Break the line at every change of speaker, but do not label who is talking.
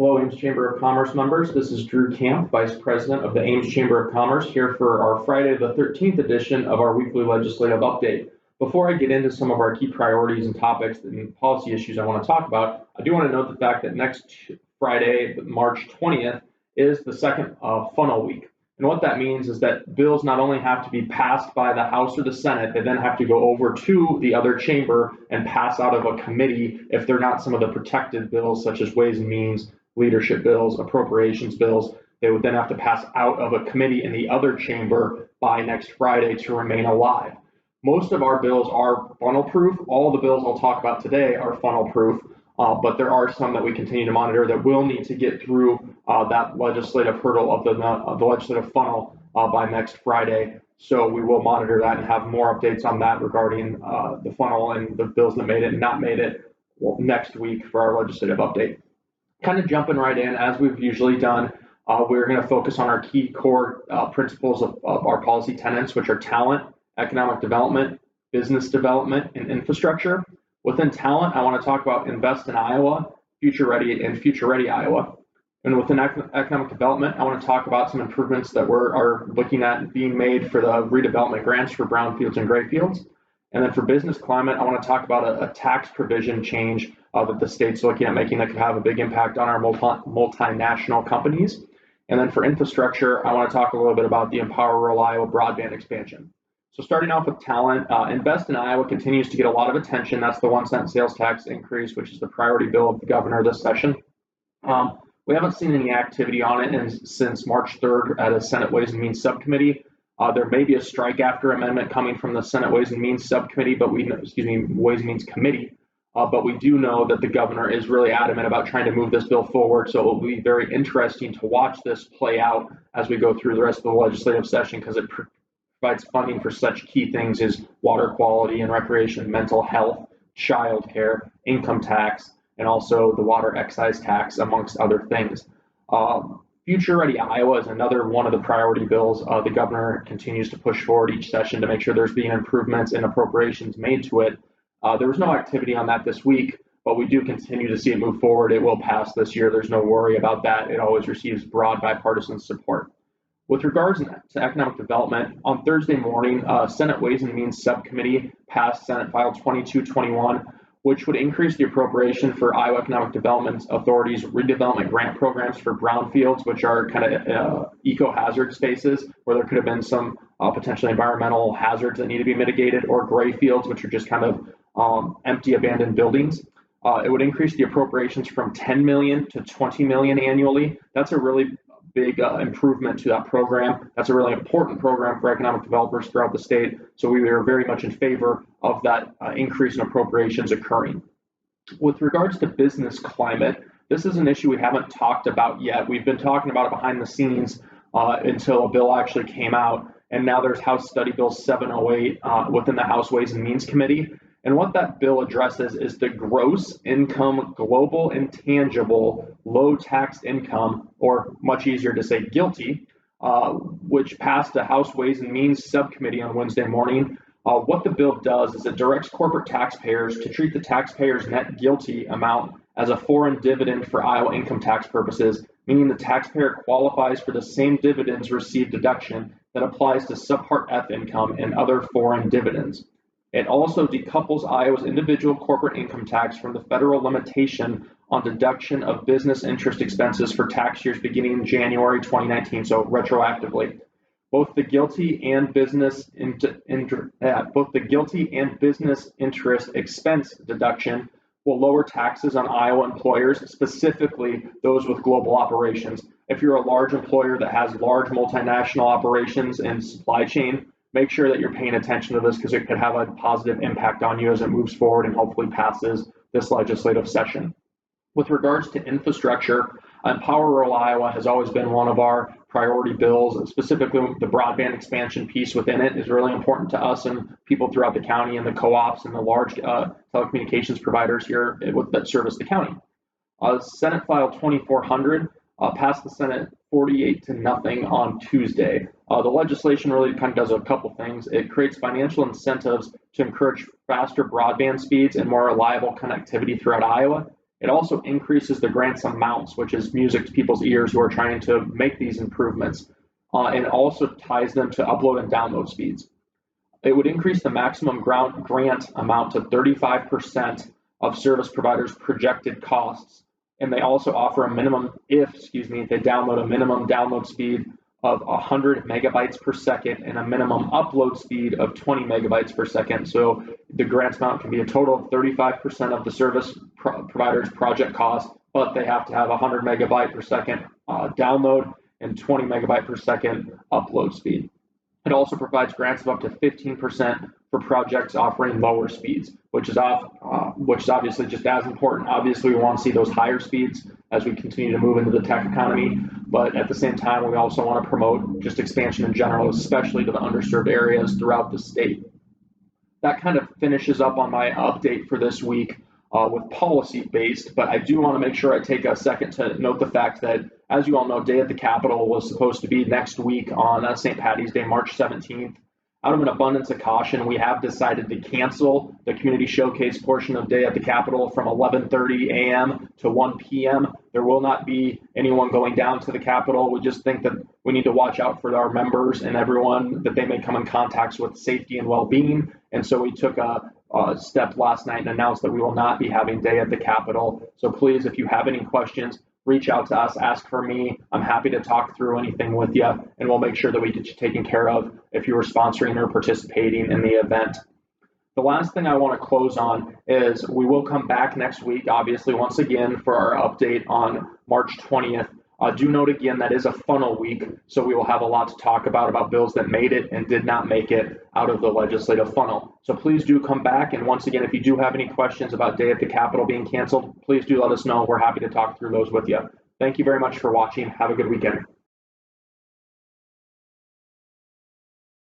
Hello, Ames Chamber of Commerce members. This is Drew Camp, Vice President of the Ames Chamber of Commerce, here for our Friday the 13th edition of our weekly legislative update. Before I get into some of our key priorities and topics and policy issues I want to talk about, I do want to note the fact that next Friday, March 20th, is the second funnel week. And what that means is that bills not only have to be passed by the House or the Senate, they then have to go over to the other chamber and pass out of a committee if they're not some of the protected bills, such as Ways and Means, leadership bills, appropriations bills. They would then have to pass out of a committee in the other chamber by next Friday to remain alive. Most of our bills are funnel proof. All the bills I'll talk about today are funnel proof, but there are some that we continue to monitor that will need to get through that legislative hurdle of the legislative funnel by next Friday. So we will monitor that and have more updates on that regarding the funnel and the bills that made it and not made it next week for our legislative update. Kind of jumping right in, as we've usually done, we're going to focus on our key core principles of our policy tenets, which are talent, economic development, business development, and infrastructure. Within talent, I want to talk about Invest in Iowa, Future Ready, and Future Ready Iowa. And within economic development, I want to talk about some improvements that are looking at being made for the redevelopment grants for brownfields and grayfields. And then for business climate, I want to talk about a tax provision change that the state's looking at making that could have a big impact on our multinational companies. And then for infrastructure, I want to talk a little bit about the Empower Rural Iowa broadband expansion. So starting off with talent, Invest in Iowa continues to get a lot of attention. That's the 1 cent sales tax increase, which is the priority bill of the governor this session. We haven't seen any activity on it since March 3rd at a Senate Ways and Means subcommittee. There may be a strike after amendment coming from the Senate Ways and Means subcommittee, Ways and Means committee. But we do know that the governor is really adamant about trying to move this bill forward. So it will be very interesting to watch this play out as we go through the rest of the legislative session, because it provides funding for such key things as water quality and recreation, mental health, child care, income tax, and also the water excise tax, amongst other things. Future Ready Iowa is another one of the priority bills. The governor continues to push forward each session to make sure there's being improvements and appropriations made to it. There was no activity on that this week, but we do continue to see it move forward. It will pass this year. There's no worry about that. It always receives broad bipartisan support. With regards to economic development, on Thursday morning, Senate Ways and Means Subcommittee passed Senate File 2221, which would increase the appropriation for Iowa Economic Development Authority's redevelopment grant programs for brownfields, which are kind of eco-hazard spaces where there could have been some potentially environmental hazards that need to be mitigated, or gray fields, which are just kind of empty abandoned buildings. It would increase the appropriations from 10 million to 20 million annually. That's a really big improvement to that program. That's a really important program for economic developers throughout the state. So we are very much in favor of that increase in appropriations occurring. With regards to business climate, this is an issue we haven't talked about yet. We've been talking about it behind the scenes until a bill actually came out. And now there's House Study Bill 708 within the House Ways and Means Committee. And what that bill addresses is the gross income, global intangible, low taxed income, or much easier to say GILTI, which passed the House Ways and Means subcommittee on Wednesday morning. What the bill does is it directs corporate taxpayers to treat the taxpayer's net GILTI amount as a foreign dividend for Iowa income tax purposes, meaning the taxpayer qualifies for the same dividends received deduction that applies to Subpart F income and other foreign dividends. It also decouples Iowa's individual corporate income tax from the federal limitation on deduction of business interest expenses for tax years beginning in January 2019, so retroactively. Both the GILTI and business interest expense deduction will lower taxes on Iowa employers, specifically those with global operations. If you're a large employer that has large multinational operations and supply chain, make sure that you're paying attention to this, because it could have a positive impact on you as it moves forward and hopefully passes this legislative session. With regards to infrastructure, Empower Rural Iowa has always been one of our priority bills. Specifically, the broadband expansion piece within it is really important to us and people throughout the county and the co-ops and the large telecommunications providers here that service the county. Senate File 2400 passed the Senate 48-0 on Tuesday. The legislation really kind of does a couple things. It creates financial incentives to encourage faster broadband speeds and more reliable connectivity throughout Iowa. It also increases the grants amounts, which is music to people's ears who are trying to make these improvements, and also ties them to upload and download speeds. It would increase the maximum grant amount to 35% of service providers' projected costs. And they also offer a minimum, they download a minimum download speed of 100 megabytes per second and a minimum upload speed of 20 megabytes per second. So the grant amount can be a total of 35% of the service provider's project cost, but they have to have 100 megabyte per second download and 20 megabyte per second upload speed. It also provides grants of up to 15% for projects offering lower speeds, which is obviously just as important. Obviously, we want to see those higher speeds as we continue to move into the tech economy, but at the same time, we also want to promote just expansion in general, especially to the underserved areas throughout the state. That kind of finishes up on my update for this week with policy based, but I do want to make sure I take a second to note the fact that, as you all know, Day at the Capitol was supposed to be next week on St. Patty's Day, March 17th. Out of an abundance of caution, we have decided to cancel the community showcase portion of Day at the Capitol from 11:30 a.m. to 1 p.m. There will not be anyone going down to the Capitol. We just think that we need to watch out for our members and everyone that they may come in contact with safety and well-being. And so we took a step last night and announced that we will not be having Day at the Capitol. So please, if you have any questions, reach out to us, ask for me. I'm happy to talk through anything with you, and we'll make sure that we get you taken care of if you are sponsoring or participating in the event. The last thing I want to close on is we will come back next week, obviously, once again, for our update on March 20th. Do note again, that is a funnel week, so we will have a lot to talk about bills that made it and did not make it out of the legislative funnel. So please do come back. And once again, if you do have any questions about Day at the Capitol being canceled, please do let us know. We're happy to talk through those with you. Thank you very much for watching. Have a good weekend.